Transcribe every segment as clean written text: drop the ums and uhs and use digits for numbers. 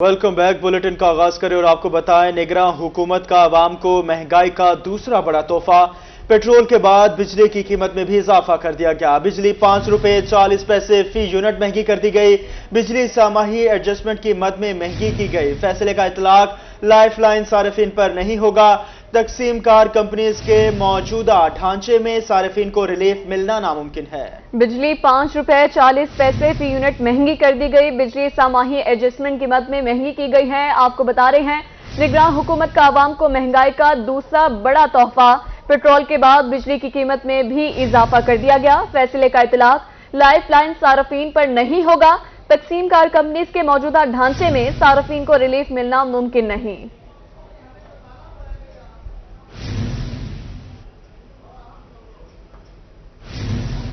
Welcome back. Bulletin का आगाज करें और आपको बताएं, निगरान हुकूमत का आवाम को महंगाई का दूसरा बड़ा तोहफा। पेट्रोल के बाद बिजली की कीमत में भी इजाफा कर दिया गया। बिजली 5 रुपए 40 पैसे फी यूनिट महंगी कर दी गई। बिजली सामाही एडजस्टमेंट की मद में महंगी की गई। फैसले का इतलाक लाइफ लाइन सारिफिन पर नहीं होगा। तकसीम कार कंपनीज के मौजूदा ढांचे में सारिफिन को रिलीफ मिलना नामुमकिन है। बिजली 5 रुपए 40 पैसे फी यूनिट महंगी कर दी गई। बिजली सामाही एडजस्टमेंट की मद में महंगी की गई है। आपको बता रहे हैं, निगरान हुकूमत का आवाम को महंगाई का दूसरा बड़ा तोहफा। पेट्रोल के बाद बिजली की कीमत में भी इजाफा कर दिया गया। फैसले का इतलाक लाइफ लाइन सारिफिन पर नहीं होगा। तकसीम कार कंपनीज के मौजूदा ढांचे में सारिफिन को रिलीफ मिलना मुमकिन नहीं।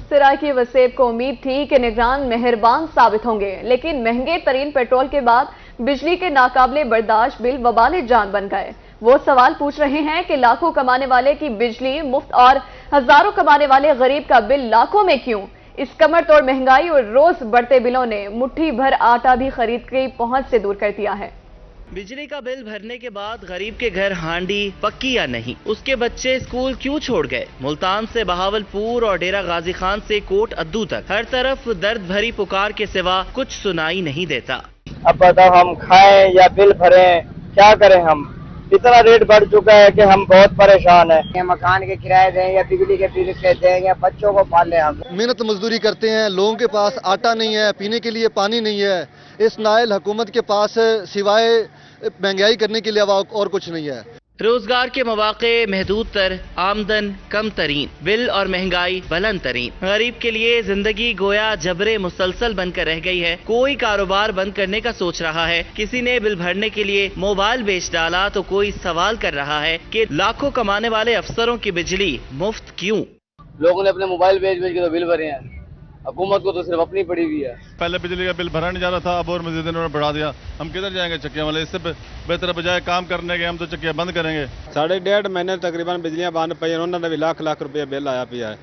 सराकी वसेब को उम्मीद थी कि निगरान मेहरबान साबित होंगे, लेकिन महंगे तरीन पेट्रोल के बाद बिजली के नाकाबिले बर्दाश्त बिल वबाले जान बन गए। वो सवाल पूछ रहे हैं कि लाखों कमाने वाले की बिजली मुफ्त और हजारों कमाने वाले गरीब का बिल लाखों में क्यों? इस कमर तोड़ महंगाई और रोज बढ़ते बिलों ने मुट्ठी भर आटा भी खरीद की पहुंच से दूर कर दिया है। बिजली का बिल भरने के बाद गरीब के घर हांडी पक्की या नहीं, उसके बच्चे स्कूल क्यों छोड़ गए? मुल्तान से बहावलपुर और डेरा गाजी खान से कोट अद्दू तक हर तरफ दर्द भरी पुकार के सिवा कुछ सुनाई नहीं देता। अब बताओ, हम खाएं या बिल भरें, क्या करें? हम इतना रेट बढ़ चुका है कि हम बहुत परेशान हैं। मकान के किराए दें या बिजली के बिल दें या बच्चों को पालें। हम मेहनत मजदूरी करते हैं, लोगों के पास आटा नहीं है, पीने के लिए पानी नहीं है। इस नाइल हुकूमत के पास सिवाय महंगाई करने के लिए और कुछ नहीं है। रोजगार के मौके महदूद तर, आमदन कम तरीन, बिल और महंगाई बुलंद तरीन। गरीब के लिए जिंदगी गोया जबरे मुसलसल बनकर रह गई है। कोई कारोबार बंद करने का सोच रहा है, किसी ने बिल भरने के लिए मोबाइल बेच डाला तो कोई सवाल कर रहा है कि लाखों कमाने वाले अफसरों की बिजली मुफ्त क्यों? लोगों ने अपने मोबाइल बेच बेच के तो बिल भरे हैं। हुकूमत को तो सिर्फ अपनी पड़ी हुई है। पहले बिजली का बिल भरा नहीं जा रहा था, अब और मजीद इन्होंने बढ़ा दिया। हम किधर जाएंगे चक्कियां वाले? इससे बेहतर बजाय काम करने के हम तो चक्कियां बंद करेंगे। 1.5 महीने तकरीबन बिजलियां बंद पई, उन्होंने भी लाख रुपये बिल आया पिया है।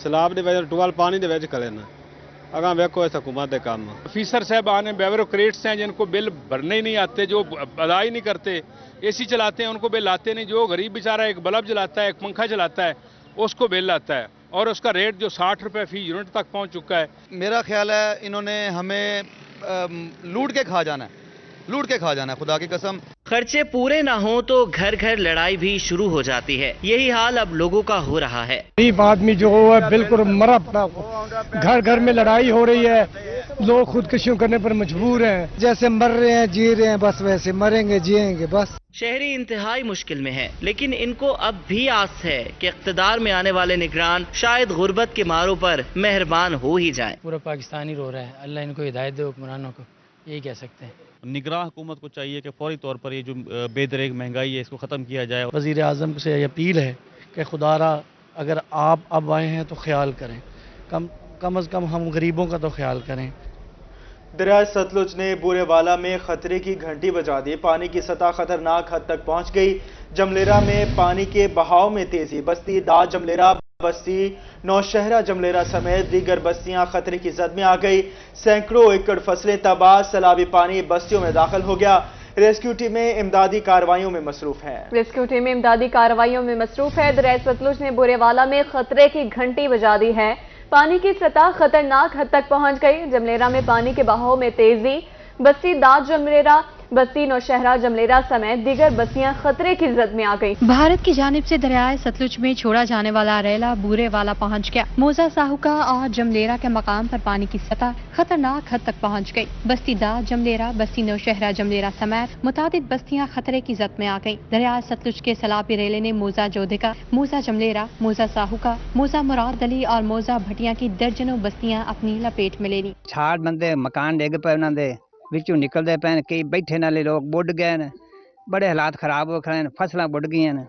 सैलाब की वजह टूबल पानी के विच खड़े ने। अगर वेखो इस हुकूमत के काम ऑफिसर साहबान ब्यूरोक्रेट्स हैं जिनको बिल भरने ही नहीं आते, जो अदा ही नहीं करते, एसी चलाते हैं उनको बिल आते नहीं। जो गरीब बेचारा एक बल्ब जलाता है, एक पंखा चलाता है, उसको बिल आता है और उसका रेट जो 60 रुपए फी यूनिट तक पहुंच चुका है। मेरा ख्याल है इन्होंने हमें लूट के खा जाना है, खुदा की कसम। खर्चे पूरे ना हो तो घर घर लड़ाई भी शुरू हो जाती है। यही हाल अब लोगों का हो रहा है। गरीब आदमी जो है बिल्कुल मरा पड़ा, घर घर में लड़ाई हो रही है, लोग खुदकुशियों करने पर मजबूर हैं। जैसे मर रहे हैं जी रहे हैं, बस वैसे मरेंगे जिएंगे बस। शहरी इंतहाई मुश्किल में है, लेकिन इनको अब भी आस है कि इख्तिदार में आने वाले निगरान शायद गुर्बत के मारों पर मेहरबान हो ही जाए। पूरा पाकिस्तान ही रो रहा है, अल्लाह इनको हिदायत दे हुक्मरानों को, यही कह सकते हैं। निगरान हुकूमत को चाहिए कि फौरी तौर पर ये जो बेदरेग महंगाई है इसको खत्म किया जाए। वजीर आजम से अपील है कि खुदारा अगर आप अब आए हैं तो ख्याल करें, कम अज कम हम गरीबों का तो ख्याल करें। दरिया सतलुज ने बूरेवाला में खतरे की घंटी बजा दी। पानी की सतह खतरनाक हद तक पहुंच गई। जमलेरा में पानी के बहाव में तेजी। बस्ती दाद जमलेरा, बस्ती नौशहरा जमलेरा समेत दीगर बस्तियां खतरे की जद में आ गई। सैकड़ों एकड़ फसलें तबाह। सैलाबी पानी बस्तियों में दाखिल हो गया। रेस्क्यू टीमें इमदादी कार्रवाइयों में मसरूफ है। दरिया सतलुज ने बूरेवाला में खतरे की घंटी बजा दी है। पानी की सतह खतरनाक हद तक पहुंच गई। जमलेरा में पानी के बहाव में तेजी। बस्ती दाद जमलेरा, बस्ती नौशहरा जमलेरा समेत दीगर बस्तियां खतरे की जद में आ गई। भारत की जानिब से दरियाए सतलुज में छोड़ा जाने वाला रेला बूरेवाला पहुंच गया। मौजा साहुका और जमलेरा के मकाम पर पानी की सतह खतरनाक हद तक पहुंच गई। बस्ती दाद जमलेरा, बस्ती नौशहरा जमलेरा समेत मुतादिद बस्तियां खतरे की जद में आ गई। दरियाए सतलुज के सैलाबी रेले ने मौजा जोधिका, मौजा जमलेरा, मौजा साहुका, मौजा मुराद अली और मौजा भटिया की दर्जनों बस्तियां अपनी लपेट में ले ली। 60 बंदे मकान डिग पे उन्होंने विचों निकलते पे, कई बैठे नाले लोग बुड़ गए ने। बड़े हालात खराब हो खड़े, फसलां बुड़ गई ने,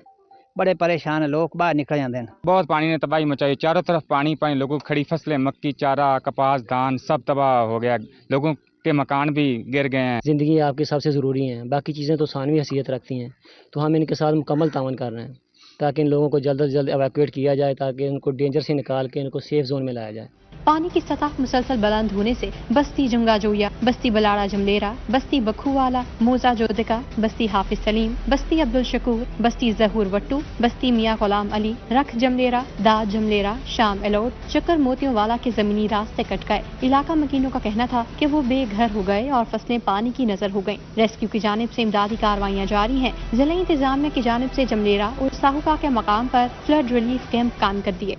बड़े परेशान लोग बाहर निकल जाते हैं। बहुत पानी ने तबाही मचाई, चारों तरफ पानी पानी, लोगों की खड़ी फसलें, मक्की, चारा, कपास, धान सब तबाह हो गया। लोगों के मकान भी गिर गए हैं। जिंदगी आपके सबसे ज़रूरी है, बाकी चीज़ें तो सानवी हैसियत रखती हैं, तो हम इनके साथ मुकम्मल तावन कर रहे हैं ताकि इन लोगों को जल्द से जल्द एवैक्यूएट किया जाए ताकि उनको डेंजर से निकाल के इनको सेफ जोन में लाया जाए। पानी की सतह मुसलसल बुलंद होने से बस्ती जंगा जोया, बस्ती बलाड़ा जमलेरा, बस्ती बखूवाला, मोजा जोदिका, बस्ती हाफिज सलीम, बस्ती अब्दुल शकूर, बस्ती जहूर वट्टू, बस्ती मियां गुलाम अली, रख जमलेरा, दाद जमलेरा, शाम एलोट, चक्कर मोतियों वाला के जमीनी रास्ते कट गए। इलाका मकीनों का कहना था कि वो बेघर हो गए और फसलें पानी की नजर हो गईं। रेस्क्यू की जानिब से इमदादी कार्रवाइयाँ जारी हैं। जिला इंतजामिया की जानिब से जमलेरा और साहुका के मकाम पर फ्लड रिलीफ कैंप कायम कर दिए।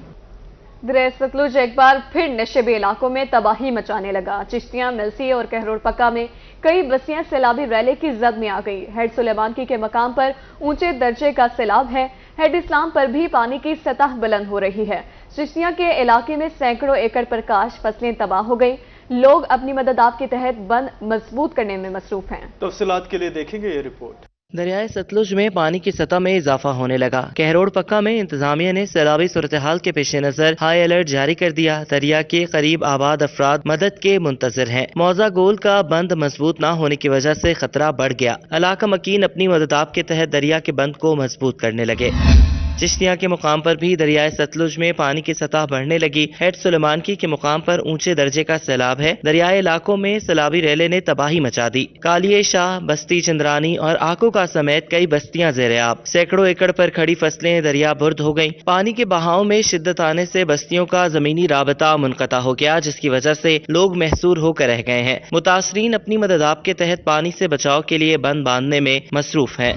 दरिया सतलुज एक बार फिर नशेबी इलाकों में तबाही मचाने लगा। चिश्तियां, मिलसी और कहरोड़ पक्का में कई बस्तियां सैलाबी रैले की जद में आ गई। हेड सुलेमानकी के मकाम पर ऊंचे दर्जे का सैलाब है। हेड इस्लाम पर भी पानी की सतह बुलंद हो रही है। चिश्तियां के इलाके में सैकड़ों एकड़ पर काश फसलें तबाह हो गई। लोग अपनी मदद आप के तहत बंद मजबूत करने में मसरूफ हैं। तफसीलात के लिए देखेंगे ये रिपोर्ट। दरियाए सतलुज में पानी की सतह में इजाफा होने लगा। कहरोड़ पक्का में इंतजामिया ने सैलाबी सूरत हाल के पेश नजर हाई अलर्ट जारी कर दिया। दरिया के करीब आबाद अफराद मदद के मुंतजर हैं। मौजा गोल का बंद मजबूत न होने की वजह से खतरा बढ़ गया। इलाका मकीन अपनी मदद आप के तहत दरिया के बंद को मजबूत करने लगे। चिश्तियां के मुकाम पर भी दरियाए सतलुज में पानी की सतह बढ़ने लगी। हेड सुलेमानकी के मुकाम पर ऊंचे दर्जे का सैलाब है। दरियाई इलाकों में सैलाबी रैले ने तबाही मचा दी। कालिए शाह, बस्ती चंद्रानी और आकुका समेत कई बस्तियां ज़ेर-ए-आब। सैकड़ों एकड़ पर खड़ी फसलें दरिया बुर्द हो गईं। पानी के बहाव में शिद्दत आने से बस्तियों का जमीनी राबता मुनक़ता हो गया, जिसकी वजह से लोग महसूर होकर रह गए हैं। मुतासरीन अपनी मदद आप के तहत पानी से बचाव के लिए बंद बांधने में मसरूफ हैं।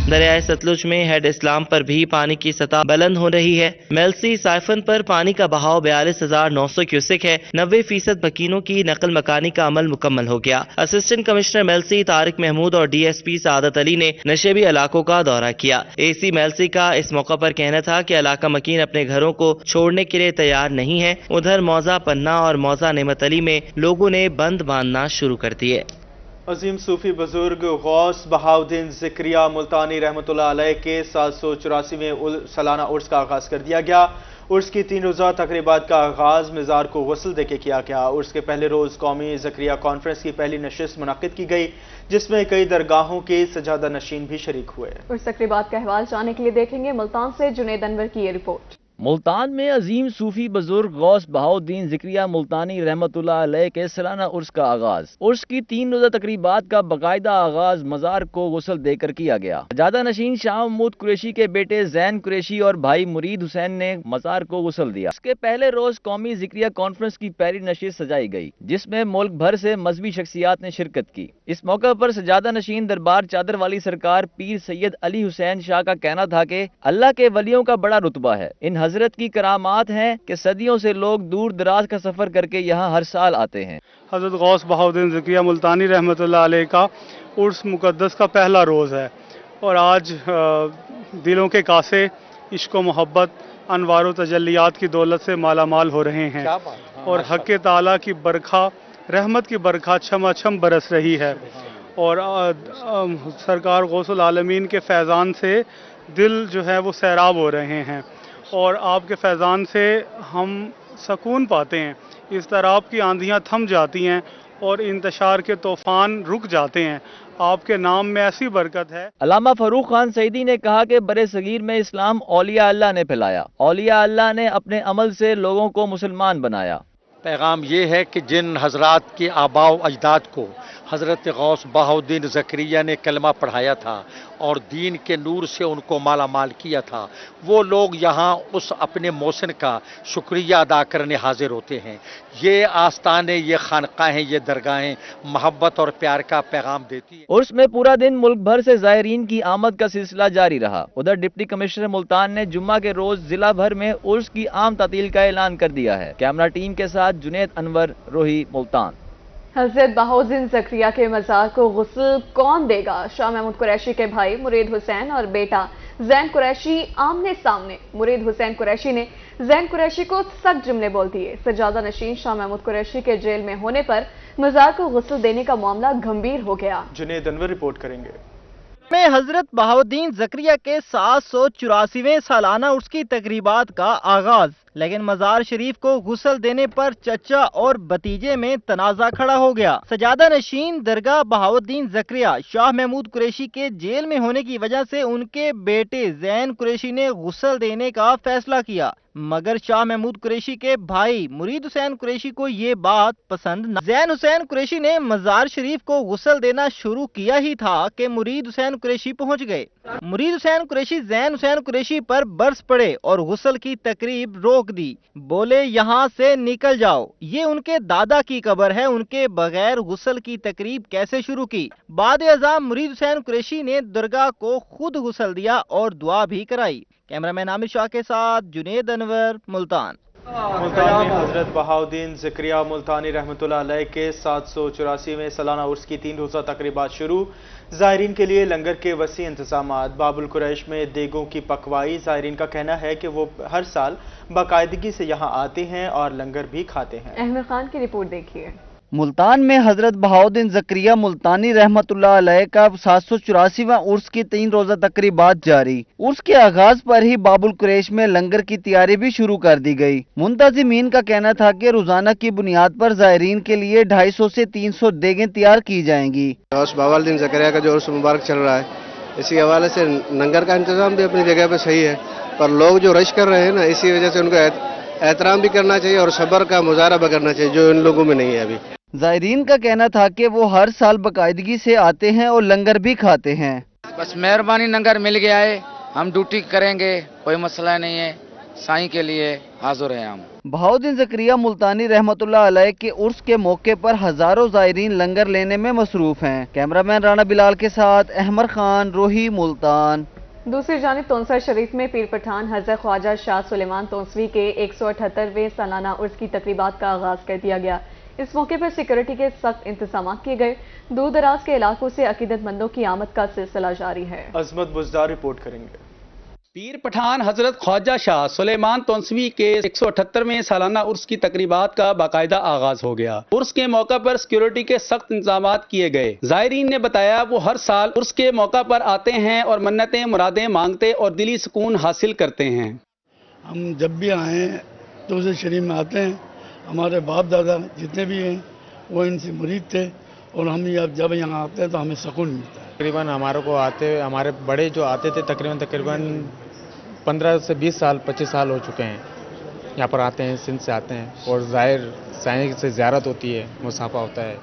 दरियाए सतलुज में हेड इस्लाम पर भी पानी की सतह बुलंद हो रही है। मेलसी साइफन पर पानी का बहाव 42,900 क्यूसेक है। 90% मकीनों की नकल मकानी का अमल मुकम्मल हो गया। असिस्टेंट कमिश्नर मेलसी तारिक महमूद और DSP सादत अली ने नशेबी इलाकों का दौरा किया। AC मेलसी का इस मौका पर कहना था कि इलाका मकीन अपने घरों को छोड़ने के लिए तैयार नहीं है। उधर मौजा पन्ना और मौजा नेमत अली में लोगों ने बंद बांधना शुरू कर दिए। अजीम सूफी बुजुर्ग गौस बहाउद्दीन ज़िक्रिया मुल्तानी रहमतुल्लाह अलैह के 784वें सालाना उर्स का आगाज कर दिया गया। उर्स की 3 रोज़ा तकरीबात का आगाज मज़ार को गुस्ल देके किया गया। उर्स के पहले रोज़ कौमी ज़िक्रिया कॉन्फ्रेंस की पहली नशिस्त मुनक़्क़िद की गई, जिसमें कई दरगाहों के सजादा नशीन भी शरीक हुए। उर्स तकरीबात का अहवाल जानने के लिए देखेंगे मुल्तान से जुनैद अनवर की ये रिपोर्ट। मुल्तान में अजीम सूफी बुजुर्ग गौस बहाउद्दीन ज़िक्रिया मुल्तानी रहमतुल्लाह अलैह के सालाना उर्स का आगाज। उर्स की 3 रोज़ा तकरीबात का बाकायदा आगाज मज़ार को गुस्ल देकर किया गया। सजादा नशीन शाह महमूद कुरैशी के बेटे जैन कुरैशी और भाई मुरीद हुसैन ने मज़ार को गुस्ल दिया। इसके पहले रोज कौमी ज़िक्रिया कॉन्फ्रेंस की पहली नशिस्त सजाई गई, जिसमें मुल्क भर से मजहबी शख्सियात ने शिरकत की। इस मौके पर सजादा नशीन दरबार चादर वाली सरकार पीर सैयद अली हुसैन शाह का कहना था कि अल्लाह के वलियों का बड़ा रुतबा है। इन हजरत की करामात हैं कि सदियों से लोग दूर दराज का सफर करके यहाँ हर साल आते हैं। हजरत गौस बहाउद्दीन ज़िक्रिया मुल्तानी रहमतुल्लाह अलैह का उर्स मुकद्दस का पहला रोज़ है और आज दिलों के कासे इश्क व मोहब्बत अनवार व तजल्लियात की दौलत से माला माल हो रहे हैं और हक़ ताला की बरखा रहमत की बरखा छमाछम बरस रही है और सरकार गौसुल आलमीन के फैज़ान से दिल जो है वो सैराब हो रहे हैं और आपके फैज़ान से हम सकून पाते हैं। इस तरह की आंधियां थम जाती हैं और इंतशार के तूफान रुक जाते हैं। आपके नाम में ऐसी बरकत है। अल्लामा फरूक खान सईदी ने कहा कि बरे सगीर में इस्लाम औलिया अल्लाह ने फैलाया। औलिया अल्लाह ने अपने अमल से लोगों को मुसलमान बनाया। पैगाम ये है कि जिन हजरात के आबाओ अजदाद को हज़रत गौस बहाउद्दीन ज़िक्रिया ने कलमा पढ़ाया था और दीन के नूर से उनको माला माल किया था, वो लोग यहाँ उस अपने मोहसिन का शुक्रिया अदा करने हाजिर होते हैं। ये आस्ताने, ये खानकाहें, ये दरगाहें मोहब्बत और प्यार का पैगाम देती हैं। उर्स में पूरा दिन मुल्क भर से ज़ायरीन की आमद का सिलसिला जारी रहा। उधर डिप्टी कमिश्नर मुल्तान ने जुम्मा के रोज जिला भर में उर्स की आम तातील का ऐलान कर दिया है। कैमरा टीम के साथ जुनैद अनवर, रोही, मुल्तान। हज़रत बहाउद्दीन ज़िक्रिया के मज़ार को गुस्ल कौन देगा? शाह महमूद कुरैशी के भाई मुरीद हुसैन और बेटा जैन कुरैशी आमने सामने। मुरीद हुसैन कुरैशी ने जैन कुरैशी को सख्त जुमले बोल दिए। सजादा नशीन शाह महमूद कुरैशी के जेल में होने पर मज़ार को गुस्ल देने का मामला गंभीर हो गया। जुनैद अनवर रिपोर्ट करेंगे। में हजरत बहाउद्दीन ज़िक्रिया के 784वें सालाना उर्स की तकरीबात का आगाज لیکن مزار شریف کو غسل دینے پر چچا اور بھتیجے میں تنازع کھڑا ہو گیا۔ سجادہ نشین درگاہ بہاؤالدین زکریا شاہ محمود قریشی کے جیل میں ہونے کی وجہ سے ان کے بیٹے زین قریشی نے غسل دینے کا فیصلہ کیا، مگر شاہ محمود قریشی کے بھائی مرید حسین قریشی کو یہ بات پسند نہ۔ زین حسین قریشی نے مزار شریف کو غسل دینا شروع کیا ہی تھا کہ مرید حسین قریشی پہنچ گئے۔ مرید حسین قریشی زین حسین قریشی پر برس پڑے اور غسل کی تقریب روک دی، بولے یہاں سے نکل جاؤ، یہ ان کے دادا کی قبر ہے، ان کے بغیر غسل کی تقریب کیسے شروع کی؟ بعد ازاں مرید حسین قریشی نے درگاہ کو خود غسل دیا اور دعا بھی کرائی۔ کیمرامین عامر شاہ کے ساتھ جنید انور، ملتان۔ ملتان میں حضرت بہاؤالدین زکریا ملتانی رحمۃ اللہ علیہ کے 784ویں سالانہ عرس کی 3 روزہ تقریبات شروع۔ زائرین کے لیے لنگر کے وسیع انتظامات۔ باب القریش میں دیگوں کی پکوائی۔ زائرین کا کہنا ہے کہ وہ ہر سال باقاعدگی سے یہاں آتے ہیں اور لنگر بھی کھاتے ہیں۔ احمد خان کی رپورٹ دیکھیے۔ ملتان میں حضرت بہاؤالدین زکریا ملتانی رحمۃ اللہ علیہ کا 784واں عرس کی 3 روزہ تقریبات جاری۔ عرس کے آغاز پر ہی باب القریش میں لنگر کی تیاری بھی شروع کر دی گئی۔ منتظمین کا کہنا تھا کہ روزانہ کی بنیاد پر زائرین کے لیے 250 سے 300 دیگیں تیار کی جائیں گی۔ بہاؤالدین زکریا کا جو عرس مبارک چل رہا ہے، اسی حوالے سے لنگر کا انتظام بھی اپنی جگہ پہ صحیح ہے، پر لوگ جو رش کر رہے ہیں نا، اسی وجہ سے ان کا احترام بھی کرنا چاہیے اور صبر کا مظاہرہ بھی کرنا چاہیے، جو ان لوگوں میں نہیں ہے ابھی۔ زائرین کا کہنا تھا کہ وہ ہر سال باقاعدگی سے آتے ہیں اور لنگر بھی کھاتے ہیں۔ بس مہربانی، لنگر مل گیا ہے، ہم ڈیوٹی کریں گے، کوئی مسئلہ نہیں ہے، سائیں کے لیے حاضر ہیں ہم۔ بہاؤالدین زکریا ملتانی رحمۃ اللہ علیہ کے عرس کے موقع پر ہزاروں زائرین لنگر لینے میں مصروف ہیں۔ کیمرامین رانا بلال کے ساتھ احمد خان، روہی، ملتان۔ دوسری جانب تونسا شریف میں پیر پٹھان حضرت خواجہ شاہ سلیمان تونسوی کے 178ویں سالانہ عرس کی تقریبات کا آغاز کر دیا گیا۔ اس موقع پر سیکورٹی کے سخت انتظامات کیے گئے۔ دور دراز کے علاقوں سے عقیدت مندوں کی آمد کا سلسلہ جاری ہے۔ عظمت بزدار رپورٹ کریں گے۔ پیر پٹھان حضرت خواجہ شاہ سلیمان تونسوی کے 178ویں سالانہ عرس کی تقریبات کا باقاعدہ آغاز ہو گیا۔ عرس کے موقع پر سیکورٹی کے سخت انتظامات کیے گئے۔ زائرین نے بتایا وہ ہر سال عرس کے موقع پر آتے ہیں اور منتیں مرادیں مانگتے اور دلی سکون حاصل کرتے ہیں۔ ہم جب بھی آئیں تو اسے شریف میں آتے ہیں، ہمارے باپ دادا جتنے بھی ہیں وہ ان سے مرید تھے، اور ہم جب یہاں آتے ہیں تو ہمیں سکون ملتا ہے۔ تقریباً ہمارے بڑے جو آتے تھے تقریباً 15 سے 20 سال 25 سال ہو چکے ہیں، یہاں پر آتے ہیں، سندھ سے آتے ہیں، اور ظاہر سائیں سے زیارت ہوتی ہے، مصافحہ ہوتا ہے۔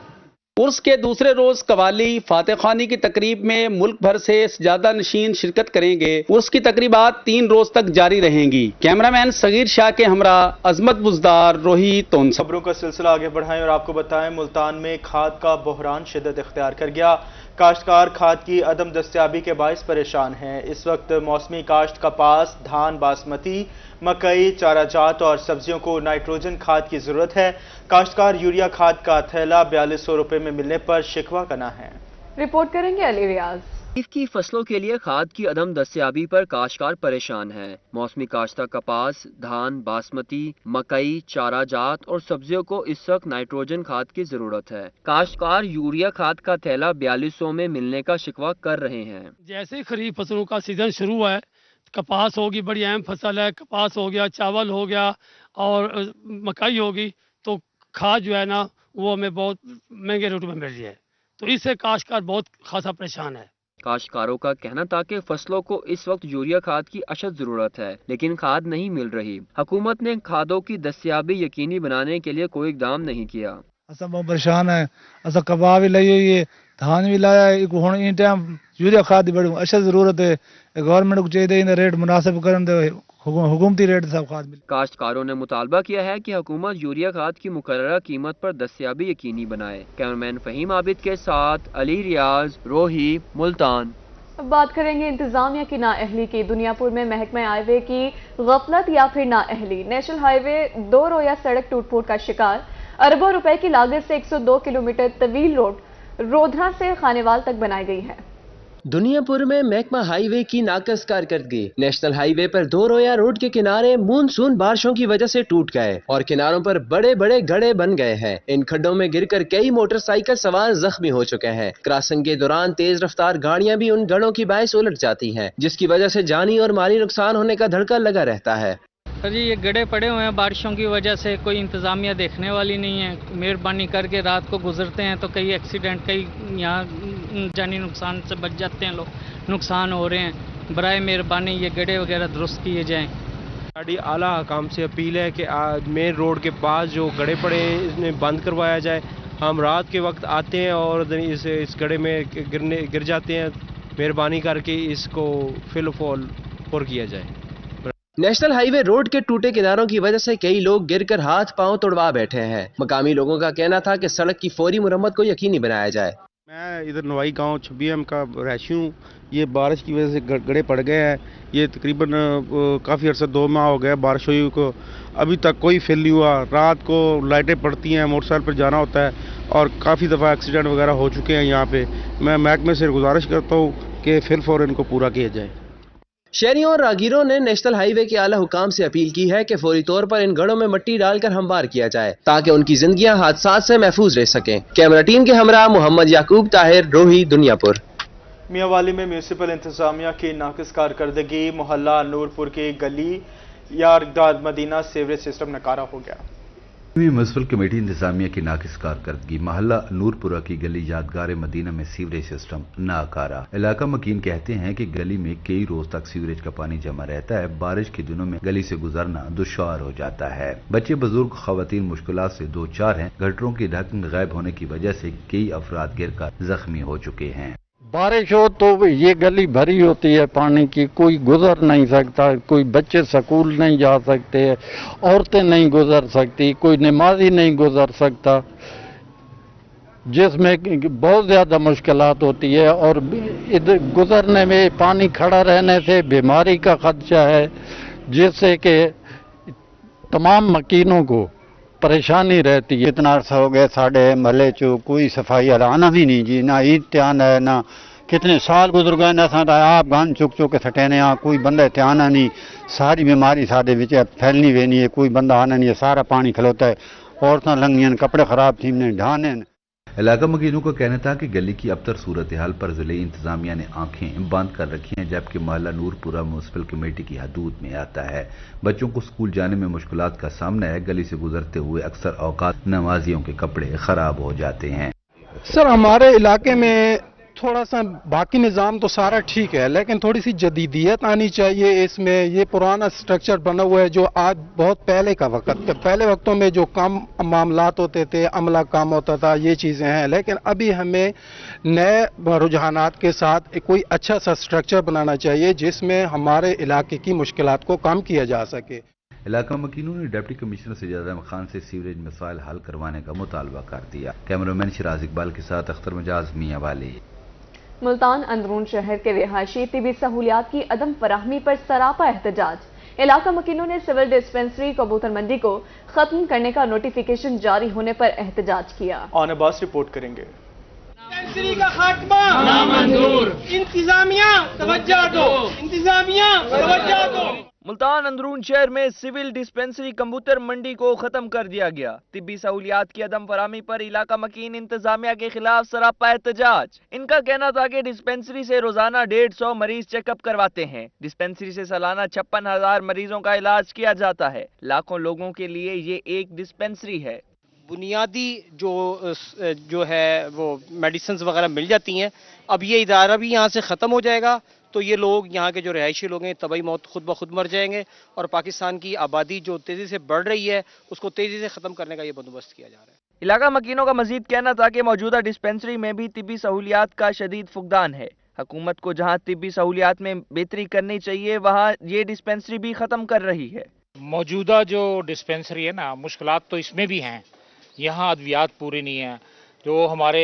عرس کے دوسرے روز قوالی فاتح خوانی کی تقریب میں ملک بھر سے سجادہ نشین شرکت کریں گے۔ عرس کی تقریبات 3 روز تک جاری رہیں گی۔ کیمرامین صغیر شاہ کے ہمراہ عظمت بزدار، روہی، تونسا۔ خبروں کا سلسلہ آگے بڑھائیں اور آپ کو بتائیں ملتان میں کھاد کا بحران شدت اختیار کر گیا۔ کاشتکار کھاد کی عدم دستیابی کے باعث پریشان ہیں۔ اس وقت موسمی کاشت کپاس، دھان، باسمتی، مکئی، چارہ جات اور سبزیوں کو نائٹروجن کھاد کی ضرورت ہے۔ کاشتکار یوریا کھاد کا تھیلا 4200 روپے میں ملنے پر شکوہ کرنا ہے۔ رپورٹ کریں گے علی ریاض۔ خریف کی فصلوں کے لیے کھاد کی عدم دستیابی پر کاشتکار پریشان ہے۔ موسمی کاشتہ کپاس، دھان، باسمتی، مکئی، چارہ جات اور سبزیوں کو اس وقت نائٹروجن کھاد کی ضرورت ہے۔ کاشتکار یوریا کھاد کا تھیلا 4200 میں ملنے کا شکوہ کر رہے ہیں۔ جیسے ہی خریف فصلوں کا سیزن شروع ہوا ہے، کپاس ہوگی، بڑی اہم فصل ہے، کپاس ہو گیا، چاول ہو گیا اور مکئی ہوگی، تو کھاد جو ہے نا وہ ہمیں بہت مہنگے ریٹ میں مل رہی ہے، تو اس سے کاشتکار بہت خاصا پریشان ہے۔ کاشتکاروں کا کہنا تھا کہ فصلوں کو اس وقت یوریا کھاد کی اشد ضرورت ہے، لیکن کھاد نہیں مل رہی۔ حکومت نے کھادوں کی دستیابی یقینی بنانے کے لیے کوئی اقدام نہیں کیا۔ اسا بہت پریشان ہے، اسا کپاہ بھی لائی ہوئی ہے، دھان بھی لایا ہے، ہن ان ٹائم یوریا کھاد کی بڑی اشد ضرورت ہے۔ گورنمنٹ کو چاہیے ریٹ مناسب کرن دے، حکومتی ریٹ سب کھاد مل۔ کاشتکاروں نے مطالبہ کیا ہے کہ حکومت یوریا کھاد کی مقررہ قیمت پر دستیابی یقینی بنائے۔ کیمرمین فہیم عابد کے ساتھ علی ریاض، روہی، ملتان۔ اب بات کریں گے انتظامیہ کی نااہلی کی۔ دنیا پور میں محکمہ ہائی وے کی غفلت یا پھر نااہلی۔ نیشنل ہائی وے 2 رویہ سڑک ٹوٹ پھوٹ کا شکار۔ اربوں روپے کی لاگت سے 102 کلومیٹر طویل روڈ رودھنا سے خانیوال تک بنائی گئی ہے۔ دنیا پور میں محکمہ ہائی وے کی ناقص کارکردگی۔ نیشنل ہائی وے پر 2 رویہ روڈ کے کنارے مونسون بارشوں کی وجہ سے ٹوٹ گئے اور کناروں پر بڑے بڑے گڑھے بن گئے ہیں۔ ان کھڈوں میں گر کر کئی موٹر سائیکل سوار زخمی ہو چکے ہیں۔ کراسنگ کے دوران تیز رفتار گاڑیاں بھی ان گڑھوں کی باعث الٹ جاتی ہیں، جس کی وجہ سے جانی اور مالی نقصان ہونے کا دھڑکا لگا رہتا ہے۔ सर जी ये गड्ढे पड़े हुए हैं बारिशों की वजह से, कोई इंतज़ामिया देखने वाली नहीं है। मेहरबानी करके रात को गुजरते हैं तो कई एक्सीडेंट, कई यहाँ जानी नुकसान से बच जाते हैं लोग, नुकसान हो रहे हैं। बराए मेहरबानी ये गड्ढे वगैरह दुरुस्त किए जाएँ। हमारी आला हकाम से अपील है कि मेन रोड के पास जो गड्ढे पड़े हैं इसमें बंद करवाया जाए। हम रात के वक्त आते हैं और इस गड्ढे में गिर जाते हैं। मेहरबानी करके इसको फिल फॉल किया जाए। नेशनल हाईवे रोड के टूटे किनारों की वजह से कई लोग गिरकर हाथ पांव तोड़वा बैठे हैं। मकामी लोगों का कहना था कि सड़क की फौरी मुरम्मत को यकीनी बनाया जाए। मैं इधर नवाई गांव 26M का रहायशी हूँ। ये बारिश की वजह से गड्ढे पड़ गए हैं। ये तकरीबन काफ़ी अर्सा 2 माह हो गया बारिश हुई को, अभी तक कोई फिल नहीं हुआ। रात को लाइटें पड़ती हैं, मोटरसाइकिल पर जाना होता है और काफ़ी दफ़ा एक्सीडेंट वगैरह हो चुके हैं यहाँ पे। मैं महकमे से गुजारिश करता हूँ कि फिल फौर इनको पूरा किया जाए। शहरियों और राहगीरों ने नेशनल हाईवे के आला हुकाम से अपील की है कि फौरी तौर पर इन गढ़ों में मिट्टी डालकर हमवार किया जाए ताकि उनकी जिंदगियां हादसात से महफूज रह सकें। कैमरा टीम के हमरा मोहम्मद याकूब ताहिर, रोही, दुनियापुर। मियांवाली में म्यूनिसिपल इंतजामिया की नाकिस कारकर्दगी, मोहल्ला नूरपुर की गली यारदाद मदीना सीवरेज सिस्टम नकारा हो गया। म्यूनिसिपल कमेटी इंतजामिया की नाकिस कारकर्दगी, महल्ला नूरपुरा की गली यादगार मदीना में सीवरेज सिस्टम नाकारा। इलाका मकीन कहते हैं कि गली में कई रोज तक सीवरेज का पानी जमा रहता है। बारिश के दिनों में गली से गुजरना दुश्वार हो जाता है। बच्चे, बुजुर्ग, खवातीन मुश्किलात से दो चार हैं। गटरों की ढक्कन गायब होने की वजह से कई अफराद गिरकर जख्मी हो चुके हैं। बारिश हो तो ये गली भरी होती है पानी की, कोई गुजर नहीं सकता, कोई बच्चे स्कूल नहीं जा सकते, औरतें नहीं गुजर सकती, कोई नमाजी नहीं गुजर सकता, जिसमें बहुत ज़्यादा मुश्किलात होती है। और इधर गुजरने में पानी खड़ा रहने से बीमारी का खदशा है, जिससे कि तमाम मकीनों को परेशानी रहती है। इतना अर्सा हो गया साढ़े महल्ले चो कोई सफाई आना भी नहीं जी, ना ध्यान है, ना कितने साल गुजर गए ना सा आप गन चुक चुक के सटेने यहाँ कोई बंदा ध्यान नहीं। सारी बीमारी साढ़े विच फैलनी वेनी है, कोई बंदा आना नहीं है, सारा पानी खलोता है, औरतें लंघियां, कपड़े खराब थी ने ढाने। इलाका मकीनों का कहना था कि गली की अबतर सूरत हाल पर जिले इंतजामिया ने आंखें बंद कर रखी हैं, जबकि मोहल्ला नूरपुरा म्यूनिसिपल कमेटी की हदूद में आता है। बच्चों को स्कूल जाने में मुश्किलात का सामना है। गली से गुजरते हुए अक्सर औकात नमाजियों के कपड़े खराब हो जाते हैं। सर हमारे इलाके में थोड़ा सा बाकी निज़ाम तो सारा ठीक है, लेकिन थोड़ी सी जदीदियत आनी चाहिए इसमें। ये पुराना स्ट्रक्चर बना हुआ है जो आज बहुत पहले का वक्त, पहले वक्तों में जो कम मामलात होते थे, अमला कम होता था, ये चीज़ें हैं। लेकिन अभी हमें नए रुझानात के साथ कोई अच्छा सा स्ट्रक्चर बनाना चाहिए जिसमें हमारे इलाके की मुश्किलात को कम किया जा सके। इलाका मकीनों ने डिप्टी कमिश्नर सैयद अहमद खान से सीवरेज मसाइल हल करवाने का मुतालबा कर दिया। कैमरामैन शिराज इकबाल के साथ अख्तर मजाज, मियांवाली। मुल्तान अंदरून शहर के रिहायशी तिबी सहूलियात की अदम फराहमी पर सरापा एहतजाज। इलाका मकीनों ने सिविल डिस्पेंसरी कबूतर मंडी को खत्म करने का नोटिफिकेशन जारी होने पर एहतजाज किया। ऑन अब्बास रिपोर्ट करेंगे। डिस्पेंसरी का खात्मा नामंजूर, इंतजामिया तवज्जो दो, इंतजामिया तवज्जो दो। मुल्तान अंदरून शहर में सिविल डिस्पेंसरी कबूतर मंडी को खत्म कर दिया गया। तिब्बी सहूलियात की अदम फराहमी पर इलाका मकीन इंतजामिया के खिलाफ सरापा एहतजाज। इनका कहना था कि डिस्पेंसरी से रोजाना 150 मरीज चेकअप करवाते हैं। डिस्पेंसरी से सालाना 56,000 मरीजों का इलाज किया जाता है। लाखों लोगों के लिए ये एक डिस्पेंसरी है। बुनियादी जो है वो मेडिसिन वगैरह मिल जाती हैं। अब ये इदारा भी यहाँ से ख़त्म हो जाएगा तो ये लोग, यहाँ के जो रहायशी लोग हैं, तबाही मौत खुद ब खुद मर जाएंगे और पाकिस्तान की आबादी जो तेज़ी से बढ़ रही है उसको तेज़ी से ख़त्म करने का ये बंदोबस्त किया जा रहा है। इलाका मकीनों का मजीद कहना था कि मौजूदा डिस्पेंसरी में भी तिब्बी सहूलियात का शदीद फुकदान है। हुकूमत को जहाँ तिब्बी सहूलियात में बेहतरी करनी चाहिए वहाँ ये डिस्पेंसरी भी ख़त्म कर रही है। मौजूदा जो डिस्पेंसरी है ना, मुश्किलात तो इसमें भी हैं। यहाँ अद्वियात पूरी नहीं है। जो हमारे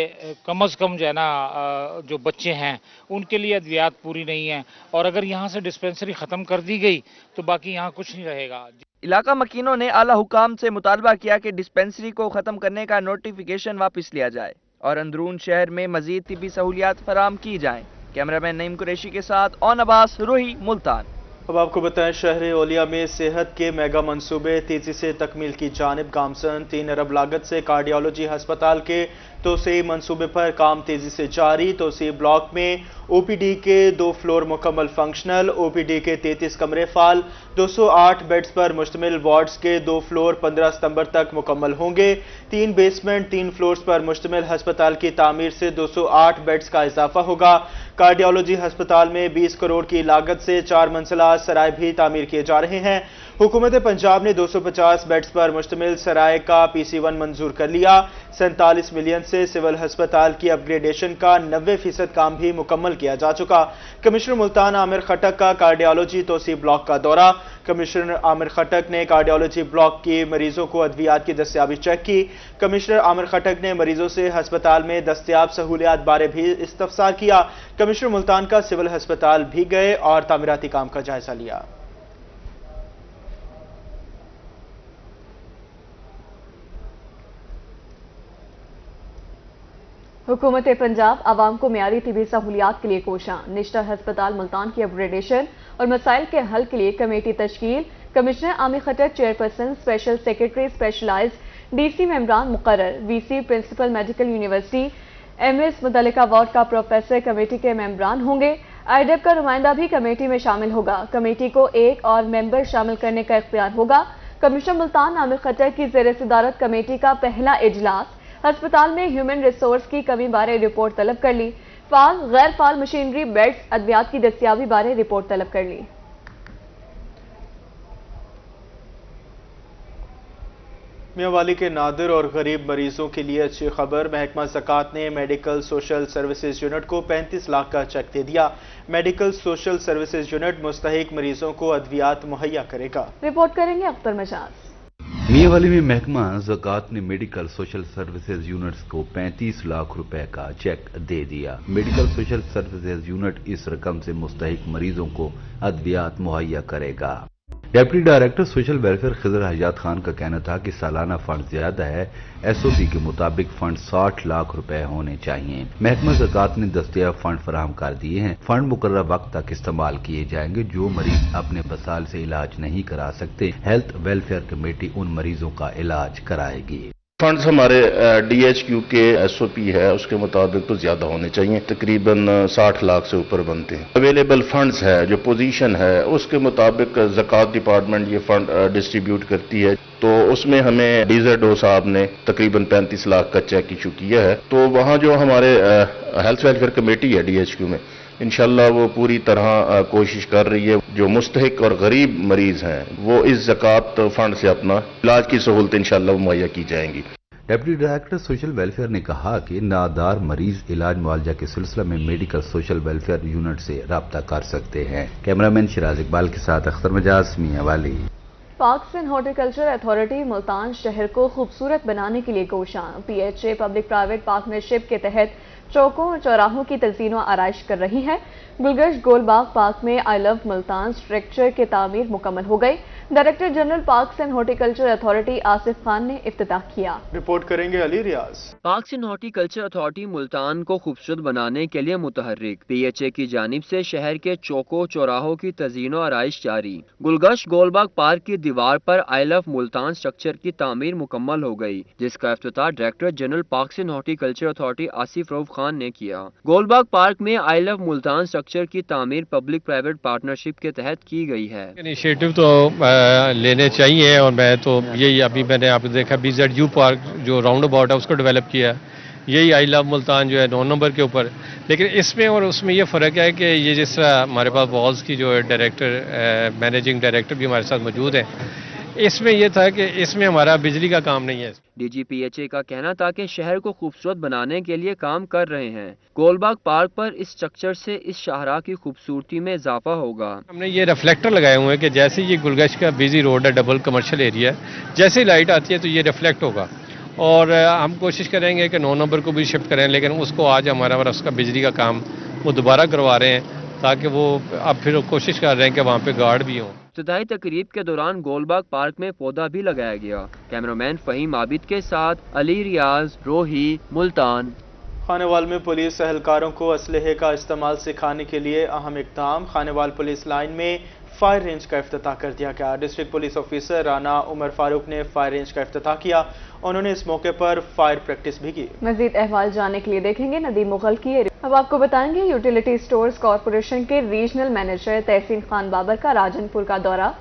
कम अज़ कम जो है ना जो बच्चे हैं उनके लिए अद्वियात पूरी नहीं है, और अगर यहाँ से डिस्पेंसरी ख़त्म कर दी गई तो बाकी यहाँ कुछ नहीं रहेगा। इलाका मकीनों ने आला हुकाम से मुतालबा किया कि डिस्पेंसरी को ख़त्म करने का नोटिफिकेशन वापस लिया जाए और अंदरून शहर में मजीद तिब्बी सहूलियात फराम की जाएँ। कैमरामैन नईम कुरैशी के साथ ऑन अब्बास, रोही, मुल्तान। अब आपको बताएं, शहर ओलिया में सेहत के मेगा मंसूबे तेजी से तकमील की जानिब गामसन। 3 अरब लागत से कार्डियोलॉजी अस्पताल के توسیع منصوبے پر کام تیزی سے جاری. توسیع بلاک میں OPD کے 2 فلور مکمل فنکشنل. OPD کے 33 کمرے فعال. 208 بیڈز پر مشتمل وارڈز کے 2 فلور 15 ستمبر تک مکمل ہوں گے. 3 بیسمنٹ 3 فلورز پر مشتمل ہسپتال کی تعمیر سے 208 بیڈز کا اضافہ ہوگا. کارڈیالوجی ہسپتال میں 20 کروڑ کی لاگت سے 4 منزلہ سرائے بھی تعمیر کیے جا رہے ہیں. حکومت پنجاب نے 250 بیڈز پر مشتمل سرائے کا PC1 منظور کر لیا. 47 ملین سے سول ہسپتال کی اپ گریڈیشن کا 90% کام بھی مکمل کیا جا چکا. کمشنر ملتان عامر خٹک کا کارڈیالوجی توسیع بلاک کا دورہ. کمشنر عامر خٹک نے کارڈیالوجی بلاک کی مریضوں کو ادویات کی دستیابی چیک کی. کمشنر عامر خٹک نے مریضوں سے ہسپتال میں دستیاب سہولیات بارے بھی استفسار کیا. کمشنر ملتان کا سول ہسپتال بھی گئے اور تعمیراتی کام کا جائزہ لیا. حکومت پنجاب عوام کو معیاری طبی سہولیات کے لیے کوشاں. نشتر ہسپتال ملتان کی اپ گریڈیشن اور مسائل کے حل کے لیے کمیٹی تشکیل. Commissioner Aamir Khattak chairperson, special secretary specialized DC ممبران مقرر. VC principal medical university MS متعلقہ وارڈ کا پروفیسر کمیٹی کے ممبران ہوں گے. IDEP کا نمائندہ بھی کمیٹی میں شامل ہوگا. کمیٹی کو ایک اور ممبر شامل کرنے کا اختیار ہوگا. کمشنر ملتان عامر خٹک کی زیر صدارت کمیٹی کا پہلا اجلاس. ہسپتال میں ہیومن ریسورس کی کمی بارے رپورٹ طلب کر لی. فعال غیر فعال مشینری، بیڈز، ادویات کی دستیابی بارے رپورٹ طلب کر لی. میاں والی کے نادر اور غریب مریضوں کے لیے اچھی خبر. محکمہ زکوٰۃ نے میڈیکل سوشل سروسز یونٹ کو 35 لاکھ کا چیک دے دیا. میڈیکل سوشل سروسز یونٹ مستحق مریضوں کو ادویات مہیا کرے گا. رپورٹ کریں گے اختر مجاز. میاں والی میں محکمہ زکوٰۃ نے میڈیکل سوشل سروسز یونٹس کو 35 لاکھ روپے کا چیک دے دیا. میڈیکل سوشل سروسز یونٹ اس رقم سے مستحق مریضوں کو ادویات مہیا کرے گا. ڈپٹی ڈائریکٹر سوشل ویلفیئر خضر حجات خان کا کہنا تھا کہ سالانہ فنڈ زیادہ ہے. SOP کے مطابق فنڈ 60 لاکھ روپے ہونے چاہیے. محکمہ زکوٰۃ نے دستیاب فنڈ فراہم کر دیے ہیں. فنڈ مقررہ وقت تک استعمال کیے جائیں گے. جو مریض اپنے وسائل سے علاج نہیں کرا سکتے، ہیلتھ ویلفیئر کمیٹی ان مریضوں کا علاج کرائے گی. فنڈز ہمارے DHQ کے SOP ہے اس کے مطابق تو زیادہ ہونے چاہیے. تقریباً 60 لاکھ سے اوپر بنتے ہیں. اویلیبل فنڈز ہے جو پوزیشن ہے اس کے مطابق زکوٰۃ ڈپارٹمنٹ یہ فنڈ ڈسٹریبیوٹ کرتی ہے. تو اس میں ہمیں DZO صاحب نے تقریباً 35 لاکھ کا چیک ایشو کیا ہے. تو وہاں جو ہمارے ہیلتھ ویلفیئر کمیٹی ہے DHQ میں، انشاءاللہ وہ پوری طرح کوشش کر رہی ہے. جو مستحق اور غریب مریض ہیں وہ اس زکوٰۃ فنڈ سے اپنا علاج کی سہولت انشاءاللہ مہیا کی جائیں گی. ڈپٹی ڈائریکٹر سوشل ویلفیئر نے کہا کہ نادار مریض علاج معالجہ کے سلسلہ میں میڈیکل سوشل ویلفیئر یونٹ سے رابطہ کر سکتے ہیں. کیمرامین شراز اقبال کے ساتھ اختر مجاز، میاں والی. Parks and horticulture authority Multan شہر کو خوبصورت بنانے کے لیے کوشاں. PHA پبلک پرائیویٹ پارٹنرشپ کے تحت چوکوں اور چوراہوں کی تزئین و آرائش کر رہی ہے. گلگشت گول باغ پارک میں آئی لو ملتان اسٹرکچر کی تعمیر مکمل ہو گئی. Director general parks and horticulture authority Asif Khan نے افتتاح کیا. رپورٹ کریں گے Ali Riaz. Parks and horticulture authority Multan کو خوبصورت بنانے کے لیے متحرک. PHA کی جانب سے شہر کے چوکوں چوراہوں کی تزئین و آرائش جاری. گلگشت گول باغ پارک کی دیوار پر آئی لو ملتان اسٹرکچر کی تعمیر مکمل ہو گئی، جس کا افتتاح director general parks and horticulture authority Asif Rauf Khan نے کیا. گول باغ پارک میں آئی لو ملتان اسٹرکچر کی تعمیر پبلک پرائیویٹ پارٹنرشپ کے تحت کی گئی ہے. انیشیٹو تو لینے چاہیے اور میں تو یہی ابھی میں نے آپ نے دیکھا BZU پارک جو راؤنڈ اباؤٹ ہے اس کو ڈیولپ کیا. یہی آئی لو ملتان جو ہے 9 نمبر کے اوپر. لیکن اس میں اور اس میں یہ فرق ہے کہ یہ جس طرح ہمارے پاس والز کی جو ڈائریکٹر مینیجنگ ڈائریکٹر بھی ہمارے ساتھ موجود ہیں، اس میں یہ تھا کہ اس میں ہمارا بجلی کا کام نہیں ہے. DG PHA کا کہنا تھا کہ شہر کو خوبصورت بنانے کے لیے کام کر رہے ہیں. گول باغ پارک پر اس اسٹرکچر سے اس شاہراہ کی خوبصورتی میں اضافہ ہوگا. ہم نے یہ ریفلیکٹر لگائے ہوئے ہیں کہ جیسے یہ گلگشت کا بزی روڈ ہے، ڈبل کمرشل ایریا ہے، جیسے لائٹ آتی ہے تو یہ ریفلیکٹ ہوگا. اور ہم کوشش کریں گے کہ 9 نمبر کو بھی شفٹ کریں، لیکن اس کو آج ہمارا اس کا بجلی کا کام وہ دوبارہ کروا رہے ہیں تاکہ وہ اب پھر کوشش کر رہے ہیں کہ وہاں پہ گارڈ بھی ہوں. ابتدائی تقریب کے دوران گول باغ پارک میں پودا بھی لگایا گیا. کیمرامین فہیم عابد کے ساتھ علی ریاض، روہی، ملتان. खानेवाल में पुलिस एहलकारों को असलहे का इस्तेमाल सिखाने के लिए अहम इक़दाम। खानेवाल पुलिस लाइन में फायर रेंज का इफ्तिताह कर दिया गया। District police officer Rana Umar Farooq ने फायर रेंज का इफ्तिताह किया। उन्होंने इस मौके पर फायर प्रैक्टिस भी की। मजीद अहवाल जानने के लिए देखेंगे नदीम मुगल की। अब आपको बताएंगे यूटिलिटी स्टोर्स कॉरपोरेशन के रीजनल मैनेजर तहसीन खान बाबर का राजनपुर का दौरा।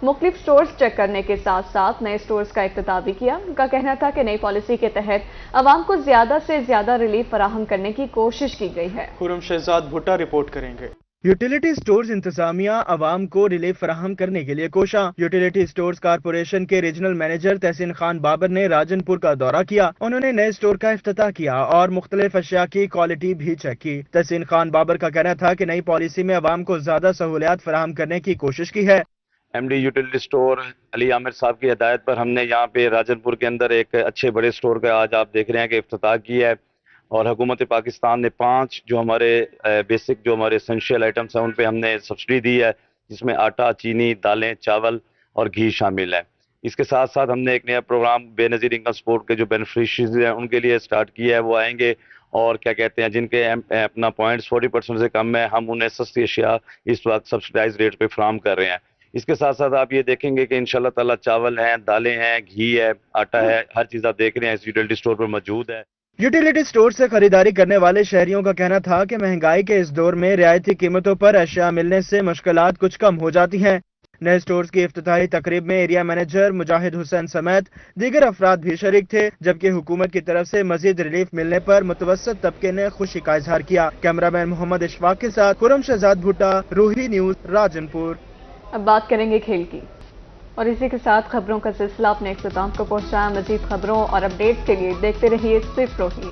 मुख्तलिफ स्टोर्स चेक करने के साथ साथ नए स्टोर्स का इफ्तिताह भी किया। उनका कहना था कि नई पॉलिसी के तहत आवाम को ज्यादा से ज्यादा रिलीफ फराहम करने की कोशिश की गई है। खुरम शहजाद भुट्टा रिपोर्ट करेंगे। यूटिलिटी स्टोर्स इंतजामिया आवाम को रिलीफ फराहम करने के लिए कोशा। यूटिलिटी स्टोर्स कॉरपोरेशन के रीजनल मैनेजर तहसीन खान बाबर ने राजनपुर का दौरा किया। उन्होंने नए स्टोर का इफ्तिताह किया और मुख्तलिफ अशिया की क्वालिटी भी चेक की। तहसीन खान बाबर का कहना था कि नई पॉलिसी में आवाम को ज्यादा सहूलियात फराहम करने की कोशिश की है। MD utility store Ali Aamir साहब की हिदायत पर हमने यहाँ पे राजनपुर के अंदर एक अच्छे बड़े स्टोर का आज आप देख रहे हैं कि इफ्तिताह किया है और हुकूमत पाकिस्तान ने 5 जो हमारे बेसिक जो हमारे एसेंशियल आइटम्स हैं उन पे हमने सब्सिडी दी है, जिसमें आटा, चीनी, दालें, चावल और घी शामिल है। इसके साथ साथ हमने एक नया प्रोग्राम बेनज़ीर इनकम सपोर्ट के जो बेनिफिशरीज हैं उनके लिए स्टार्ट किया है। वो आएंगे और क्या कहते हैं जिनके अपना पॉइंट्स 40% से कम है, हम उन्हें सस्ती अशिया इस वक्त सब्सिडाइज रेट पे फराहम कर रहे हैं। इसके साथ साथ आप ये देखेंगे कि इंशाल्लाह ताला चावल हैं, दालें हैं, घी है, आटा है, हर चीज़ आप देख रहे हैं इस यूटिलिटी स्टोर पर मौजूद है। यूटिलिटी स्टोर से खरीदारी करने वाले शहरियों का कहना था कि महंगाई के इस दौर में रियायती कीमतों पर अशिया मिलने से मुश्किलात कुछ कम हो जाती हैं। नए स्टोर्स की इफ्तिताही तकरीब में एरिया मैनेजर मुजाहिद हुसैन समेत दीगर अफराद भी शरीक थे, जबकि हुकूमत की तरफ से मजीद रिलीफ मिलने पर मुतवस्सित तबके ने खुशी का इजहार किया। कैमरामैन मोहम्मद इशफाक के साथ खुरम शहजाद भुट्टा, रूही न्यूज, राजनपुर। अब बात करेंगे खेल की और इसी के साथ खबरों का सिलसिला अपने इख्तिताम को पहुंचाया। मजीद खबरों और अपडेट्स के लिए देखते रहिए सिर्फ रोही।